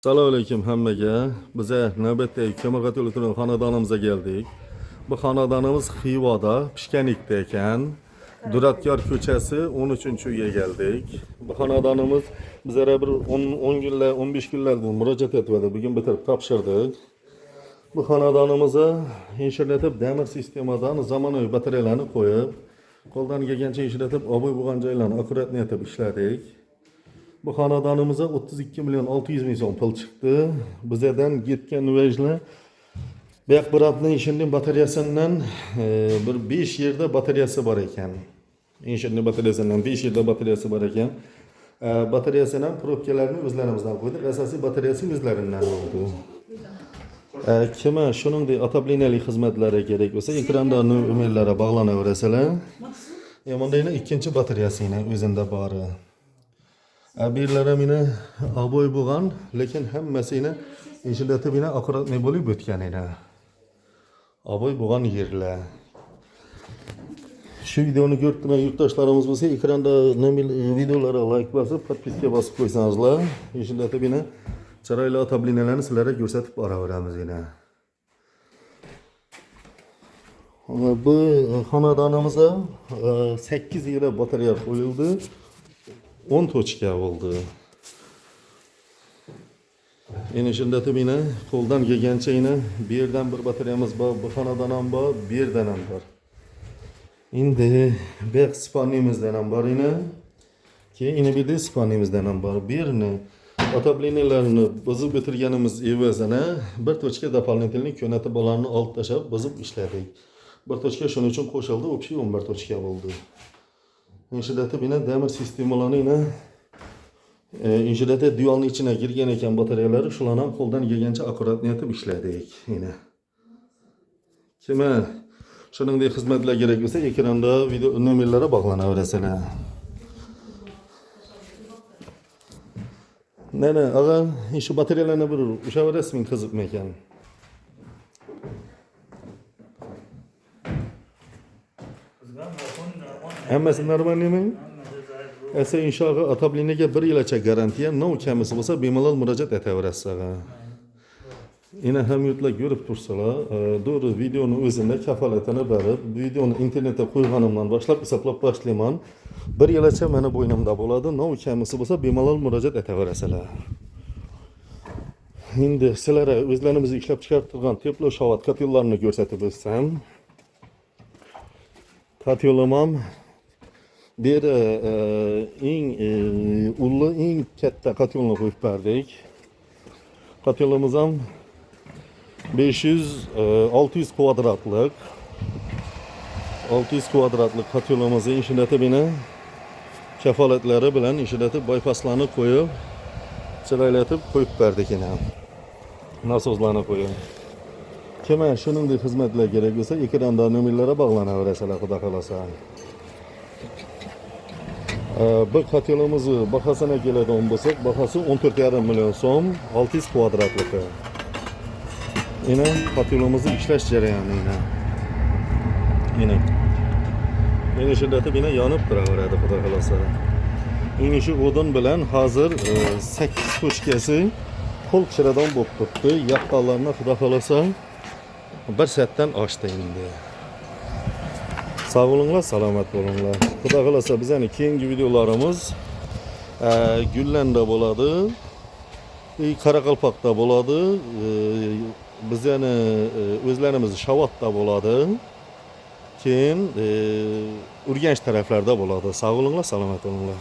Assalomu alaykum hammaga. Biz navbatdagi Kemirqo'to'l turan xonadonimizga keldik. Bu xonadonimiz Xivoda, Pishkanikda ekan. Duratkor ko'chasi 13-uyga keldik. Bu xonadonimiz bizlara bir 10 kunlar, 15 kunlardan murojaat etdi. Bugun bitirib topshirdik. Bu xonadonimizga ishlatib demir sistemadan zamonaviy batareyalarni qo'yib, qo'ldan kelgancha ishlatib, oboy bo'lgan joylarni akkuratni etib ishladik. Bu xonadonimizga 32 milyon 600 ming so'm pul chiqdi. Bizdan ketgan vajlar Beqbiratning ishini batareyasidan bir 5 yerda batareyasi bor ekan. Ishini batareyasidan 5 yerda batareyasi bor ekan. Batareyasidan probkalarni o'zlarimizdan qo'ydik. Asosiy batareyasi o'zlaridan bo'ldi. Kimga shuningdek otobliniyali xizmatlari kerak bo'lsa, ekranda nomerlari bog'lanaversalar, bundayning ikkinchi batareyasini o'zida bor. Birlari meni aboy bo'lgan, lekin hammasini ishlatib yana akkuratni bo'lib o'tgan edi. Aboy bo'lgan yerlar. Shu videoni ko'rgan yurtdoshlarimiz bo'lsa, ekranda videolarga like bosib, podpiska bosib qo'ysangizlar, ishlatib yana chiroyli otoblinalarni sizlarga ko'rsatib boraveramiz yana. Bu xonadonimizda 8 yil batareya qo'yildi. 10 tochka bo'ldi. Endi shundatib yana qo'ldan kelgancha yana bu yerdan bir batareyamiz bor, bu xonadon ham bor, bu yerdan ham bor. Endi beq spanimizdan ham bor edi. Keyin yana bir de spanimizdan ham bor. Bu yerni otoblinalarni buzib bitirganimiz evazini bir tochka doполнительный ko'natib ularni olib tashlab buzib ishladik. Bir tochka shuning uchun qo'shildi, общий 11 tochka bo'ldi. Ishlatib yana demir sistemalarni yana ishlatib dualni ichine girgan ekan batareyalar, shularni ham qo'ldan kelgancha akkuratni etib ishladik yana. Kimga shuningdek xizmatlar kerak bo'lsa, ekranda video nomerlari bog'lanaverasizlar. Nana, ag'a, shu batareyalarni bir ushaverasizmi qizibmi ekan? Hammasi normalmi? Esa inshaalloh otoblinaga 1 yilcha garantiya, nov kamisi bo'lsa bemalol murojaat etaverasiz. Yana ham yurtlar ko'rib tursalar, doğru videoni o'zini kafolatini berib, videoni internetga qo'yganimdan boshlab hisoblab boshlayman. 1 yilcha meni bo'ynimda bo'ladi, nov kamisi bo'lsa bemalol murojaat etaverasizlar. Endi sizlarga o'zlarimiz ishlab chiqarib turgan teplo shovat kotellarni ko'rsatib o'tsam, kotelim bir eng ulli, eng katta kotelni qo'yib berdik. Kotelimiz ham 500-600 kvadratlik. 600 kvadratlik kotelimizni ishlatib yana kafolatlari bilan ishlatib bypasslarni qo'yib, chiroylatib qo'yib berdik yana. Nasozlarni qo'yib. Kimga shuningdek xizmatlar kerak bo'lsa, ekranda nomerlari bog'lanaverasizlar, xudo xolasa. Bu kotelimizni bahosini keladigan bo'lsak, bahosi 14,5 million so'm, 600 kvadratlik. Yana kotelimizni ishlash jarayoni yana. Yana shundatib yana yonib turaveradi, xudo xolasa. Endi shu o'din bilan hozir 8 tochkasi qo'l pishiradigan bo'lib turibdi. Yaqqonlarni xudo xolasa bir soatdan oshdi endi. Sağ olunlar, salomat bo'linglar. Xudo xolasa bizning keyingi videolarimiz Gullarda bo'ladi, Qoraqalpoqda bo'ladi, bizning o'zlarimiz Shavotda bo'ladi. Keyin Urganch taraflarda bo'ladi. Sağ olunlar, salomat bo'linglar.